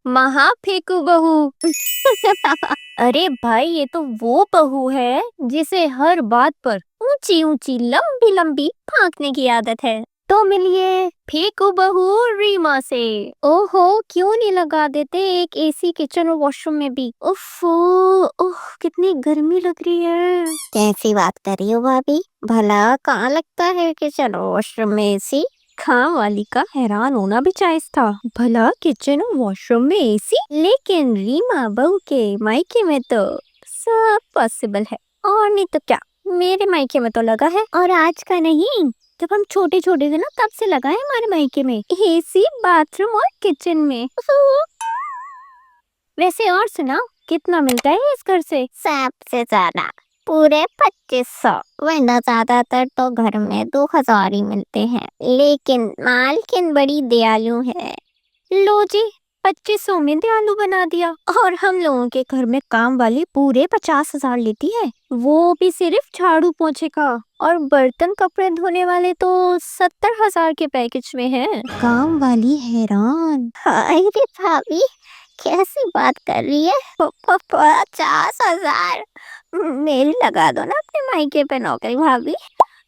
महा फेंकू बहू। अरे भाई, ये तो वो बहू है जिसे हर बात पर ऊंची ऊंची लंबी लंबी फांकने की आदत है। तो मिलिए फेंकू बहू रीमा से। ओहो, क्यों नहीं लगा देते एक एसी किचन और वॉशरूम में भी। उफ़ो, ओह कितनी गर्मी लग रही है। कैसी बात कर रही हो भाभी? भला कहाँ लगता है किचन और वॉशरूम में एसी? काम वाली का हैरान होना भी जायज था। भला किचन और वॉशरूम में एसी, लेकिन रीमा बहू के मायके में तो सब पॉसिबल है। और नहीं तो क्या, मेरे मायके में तो लगा है, और आज का नहीं, जब हम छोटे छोटे थे ना तब से लगा है हमारे मायके में एसी, बाथरूम और किचन में। वैसे और सुनाओ, कितना मिलता है इस घर से? सबसे ज्यादा पूरे 2500। वरना ज्यादातर तो घर में 2000 ही मिलते हैं, लेकिन मालकिन बड़ी दयालु है। लो जी, 2500 में दयालु बना दिया। और हम लोगों के घर में काम वाली पूरे 50,000 लेती है, वो भी सिर्फ झाड़ू पोछे का। और बर्तन कपड़े धोने वाले तो 70,000 के पैकेज में है। काम वाली हैरान। हाय रे भाभी, कैसी बात कर रही है? 50,000? मेरी लगा दो ना अपने मायके पे नौकरी भाभी।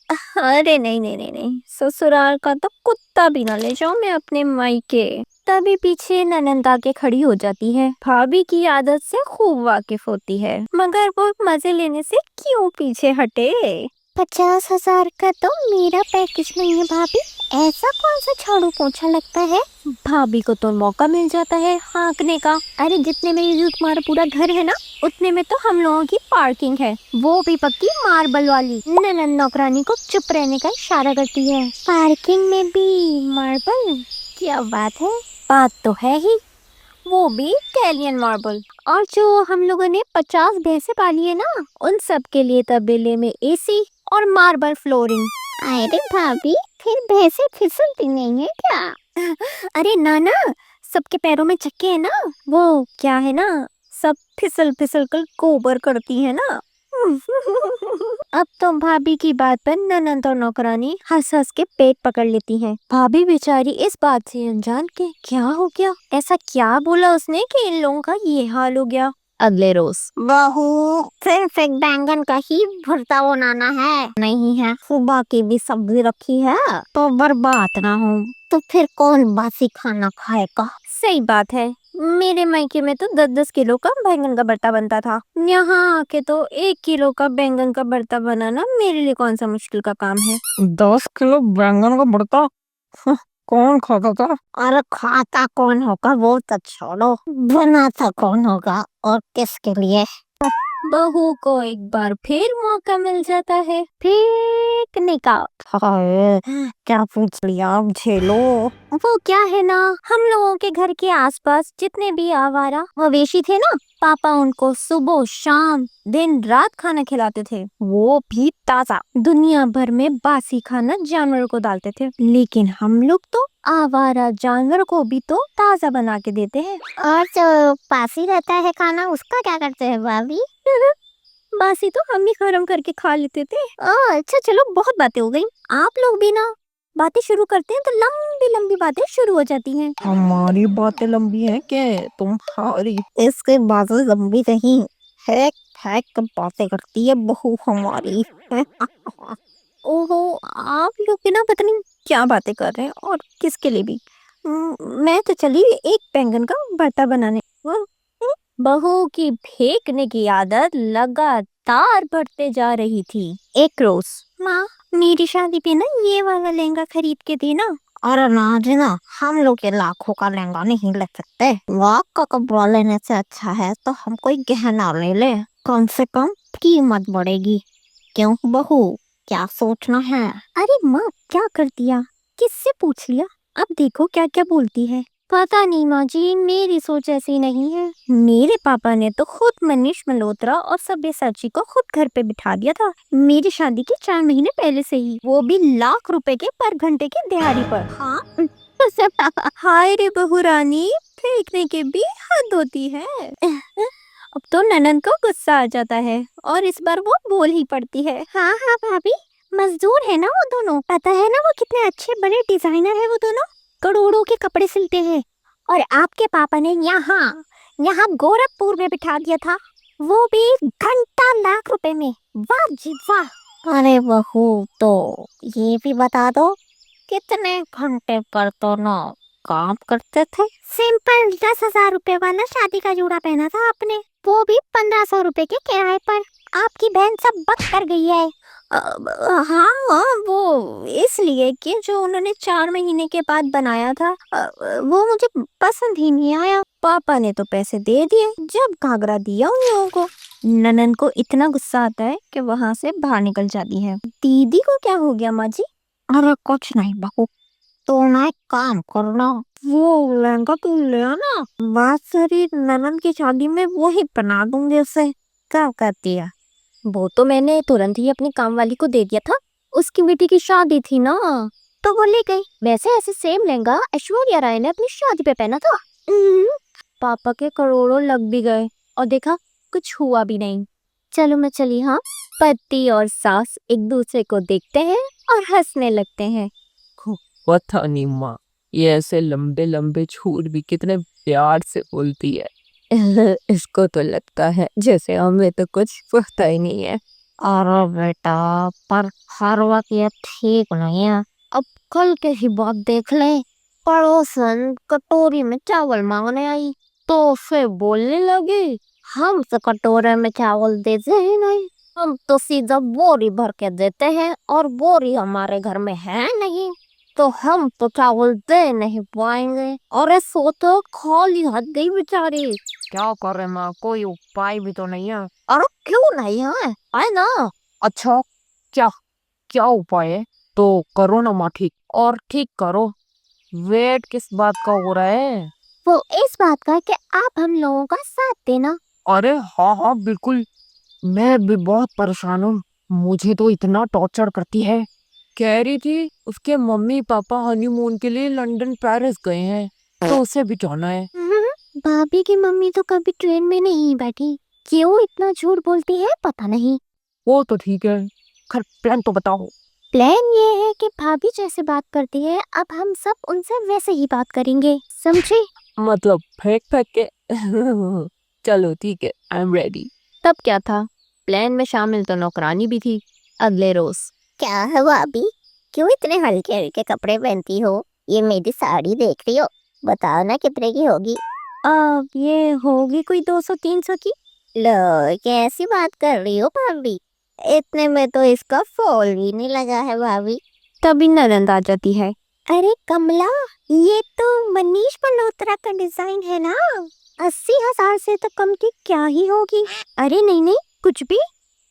अरे नहीं नहीं नहीं नहीं, ससुराल का तो कुत्ता भी ना ले जाऊं मैं अपने मायके। तभी पीछे ननंद आके खड़ी हो जाती है। भाभी की आदत से खूब वाकिफ होती है, मगर वो मजे लेने से क्यों पीछे हटे। 50,000 का तो मेरा पैकेज नहीं है भाभी। ऐसा कौन सा झाड़ू पोछा लगता है? भाभी को तो मौका मिल जाता है हाँकने का। अरे जितने में ये तुम्हारा पूरा घर है ना, उतने में तो हम लोगों की पार्किंग है, वो भी पक्की मार्बल वाली। ननंद नौकरानी को चुप रहने का इशारा करती है। पार्किंग में भी मार्बल? क्या बात है। बात तो है ही, वो भी इटालियन मार्बल। और जो हम लोगों ने 50 भैंसे पाली है ना, उन सब के लिए तबेले में एसी और मार्बल फ्लोरिंग। अरे भाभी, फिर भैंसे फिसलती नहीं है क्या? अरे नाना, सबके पैरों में चक्के है ना, वो क्या है ना, सब फिसल फिसल कर गोबर करती है ना। अब तो भाभी की बात पर ननंद और नौकरानी हंस हंस के पेट पकड़ लेती हैं। भाभी बेचारी इस बात से अनजान के क्या हो गया, ऐसा क्या बोला उसने कि इन लोगों का ये हाल हो गया। अगले रोज, बहू सिर्फ एक बैंगन का ही भरता बनाना है। नहीं है, सुबह की भी सब्जी रखी है तो बर्बाद ना हो। तो फिर कौन बासी खाना खाएगा? सही बात है, मेरे मायके में तो 10-10 किलो का बैंगन का भरता बनता था। यहाँ आके तो 1 किलो का बैंगन का भरता बनाना मेरे लिए कौन सा मुश्किल का काम है। 10 किलो बैंगन का भरता? कौन खाता था? और खाता कौन होगा वो तो छोड़ो, बनाता कौन होगा और किसके लिए? बहू को एक बार फिर मौका मिल जाता है फेंकने का। हाय, क्या पूछ लिया, अब झेलो। वो क्या है ना, हम लोगों के घर के आसपास जितने भी आवारा मवेशी थे ना, पापा उनको सुबह शाम दिन रात खाना खिलाते थे, वो भी ताजा। दुनिया भर में बासी खाना जानवरों को डालते थे, लेकिन हम लोग तो आवारा जानवर को भी तो ताजा बना के देते हैं। और जो बासी रहता है खाना, उसका क्या करते हैं भाभी? बासी तो हम ही गरम करके खा लेते थे। अच्छा चलो, बहुत बातें हो गई। आप लोग भी ना बातें शुरू करते हैं तो लंबी लंबी बातें शुरू हो जाती हैं। हमारी बातें लंबी हैं क्या? तुम्हारी। इसके बातें लंबी नहीं, हैक हैक कर बातें करती है बहू हमारी। ओहो, आप लोग भी ना पता नहीं क्या बातें कर रहे हैं, और किसके लिए भी। मैं तो चली एक बैंगन का भरता बनाने। बहू की फेंकने की आदत लगातार बढ़ते जा रही थी। एक रोज, माँ मेरी शादी पे ना ये वाला लहंगा खरीद के देना। अरे ना जी ना, हम लोग के लाखों का लहंगा नहीं ले सकते। वाह का कपड़ा लेने से अच्छा है तो हम कोई गहना ले ले, कम से कम कीमत बढ़ेगी। क्यों बहू, क्या सोचना है? अरे माँ, क्या कर दिया, किससे पूछ लिया? अब देखो क्या क्या बोलती है। पता नहीं माँ जी, मेरी सोच ऐसी नहीं है। मेरे पापा ने तो खुद मनीष मल्होत्रा और सब्यसाची को खुद घर पे बिठा दिया था मेरी शादी के 4 महीने पहले से ही, वो भी लाख रुपए के पर घंटे की दिहाड़ी पर। हाँ। हाय रे बहू रानी, फेंकने के भी हद होती है। अब तो ननंद को गुस्सा आ जाता है, और इस बार वो बोल ही पड़ती है। हाँ हाँ भाभी, मजदूर है ना वो दोनों, पता है ना वो कितने अच्छे बड़े डिजाइनर है वो दोनों, करोड़ों के कपड़े सिलते हैं। और आपके पापा ने यहाँ यहाँ गोरखपुर में बिठा दिया था, वो भी घंटा लाख रुपए में। वाह जी वाह। अरे बहू, तो ये भी बता दो कितने घंटे पर तो ना काम करते थे? सिंपल 10,000 रुपए वाला शादी का जोड़ा पहना था आपने, वो भी 1,500 रुपए के किराए पर। आपकी बहन सब बक कर गई है। हाँ, वो इसलिए कि जो उन्होंने 4 महीने के बाद बनाया था, वो मुझे पसंद ही नहीं आया। पापा ने तो पैसे दे दिए जब घाघरा दिया उन लोगों को। ननन को इतना गुस्सा आता है कि वहां से बाहर निकल जाती है। दीदी को क्या हो गया माँ जी? अरे कुछ नहीं बहू, तो ना एक काम करना, वो लहंगा तू ले आना, बात सारी ननन की शादी में वो ही पहना दूंगी उसे। क्या कहती है? वो तो मैंने तुरंत ही अपनी काम वाली को दे दिया था, उसकी बेटी की शादी थी ना, तो वो ले गई। वैसे ऐसे सेम लहंगा ऐश्वर्या राय ने अपनी शादी पे पहना था। पापा के करोड़ों लग भी गए और देखा कुछ हुआ भी नहीं। चलो मैं चली। हाँ, पति और सास एक दूसरे को देखते हैं और हंसने लगते हैं। पता नहीं माँ, ये ऐसे लंबे लंबे झूठ भी कितने प्यार से बोलती है। इसको तो लगता है जैसे हमें तो कुछ पता ही नहीं है। अरे बेटा, पर हर वक्त ये ठीक नहीं है। अब कल के ही बात देख ले, पड़ोसन कटोरी में चावल मांगने आई तो फिर बोलने लगी हम तो कटोरे में चावल देते ही नहीं, हम तो सीधा बोरी भर के देते हैं और बोरी हमारे घर में है नहीं, तो हम तो चावल दे नहीं पाएंगे। और सो तो खाली हाथ गई बेचारी। क्या करे माँ, कोई उपाय भी तो नहीं है। अरे क्यों नहीं है, है ना। अच्छा, क्या क्या उपाय है? तो करो ना माँ ठीक, और ठीक करो। वेट किस बात का हो रहा है? वो इस बात का कि आप हम लोगों का साथ देना। अरे हाँ हाँ बिल्कुल, मैं भी बहुत परेशान हूँ, मुझे तो इतना टॉर्चर करती है। कह रही थी उसके मम्मी पापा हनीमून के लिए लंदन पेरिस गए हैं, तो उसे भी जाना है। भाभी की मम्मी तो कभी ट्रेन में नहीं बैठी, क्यों इतना झूठ बोलती है पता नहीं। वो तो ठीक है, खैर प्लान तो बताओ। प्लान ये है कि भाभी जैसे बात करती है अब हम सब उनसे वैसे ही बात करेंगे, समझे? मतलब फेंक फेंक के। चलो ठीक है, आई एम रेडी। तब क्या था, प्लान में शामिल तो नौकरानी भी थी। अगले रोज, क्या है भाभी, क्यों इतने हल्के हल्के कपड़े पहनती हो? ये मेरी साड़ी देख रही हो, बताओ ना कितने की होगी? अब ये होगी कोई 200-300 की। लो, कैसी बात कर रही हो भाभी, इतने में तो इसका फॉल भी नहीं लगा है भाभी। तभी ननद आ जाती है। अरे कमला, ये तो मनीष मल्होत्रा का डिजाइन है ना, 80,000 से तो कम की क्या ही होगी। अरे नहीं नहीं, कुछ भी।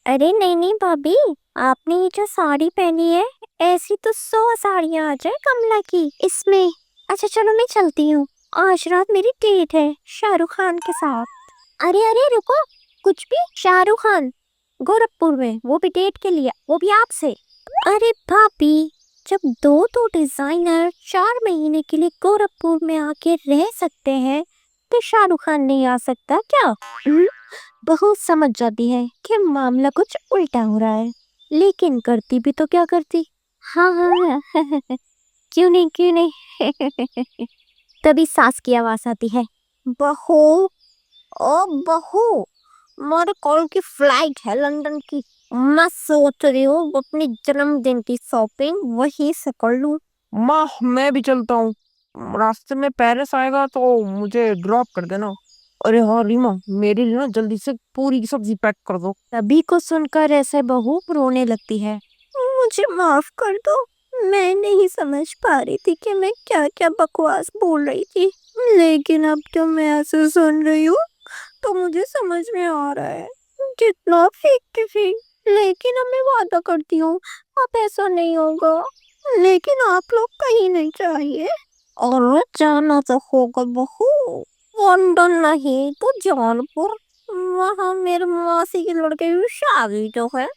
अरे नहीं नहीं भाभी, आपने ये जो साड़ी पहनी है, ऐसी तो 100 साड़ियाँ आ जाए कमला की इसमें। अच्छा चलो मैं चलती हूँ, आज रात मेरी डेट है शाहरुख खान के साथ। अरे अरे रुको, कुछ भी? शाहरुख खान गोरखपुर में, वो भी डेट के लिए, वो भी आपसे? अरे भाभी, जब दो डिजाइनर 4 महीने के लिए गोरखपुर में आके रह सकते हैं, तो शाहरुख खान नहीं आ सकता क्या? बहुत समझ जाती है कि मामला कुछ उल्टा हो रहा है, लेकिन करती भी तो क्या करती। हाँ हाँ क्यों नहीं क्यों नहीं। तभी सास की आवाज आती है। बहू, ओ बहू, हमारे कल की फ्लाइट है लंदन की, मैं सोच रही हूँ अपने जन्मदिन की शॉपिंग वहीं से कर लूँ। माँ मैं भी चलता हूँ, रास्ते में पेरिस आएगा तो मुझे ड्रॉप कर देना। अरे हाँ रीमा, मेरे लिए ना जल्दी से पूरी की सब्जी पैक कर दो। सभी को सुनकर ऐसे बहू रोने लगती है। मुझे माफ कर दो, मैं नहीं समझ पा रही थी कि मैं क्या क्या बकवास बोल रही थी, लेकिन अब तो मैं ऐसे सुन रही हूँ तो मुझे समझ में आ रहा है कितना फेंकती थी। लेकिन अब मैं वादा करती हूँ अब ऐसा नहीं होगा। लेकिन आप लोग कहीं नहीं चाहिए। और जाना तो होगा बहू, लंदन नहीं तो जौनपुर, वहाँ मेरे मौसी के लड़के की शादी तो है।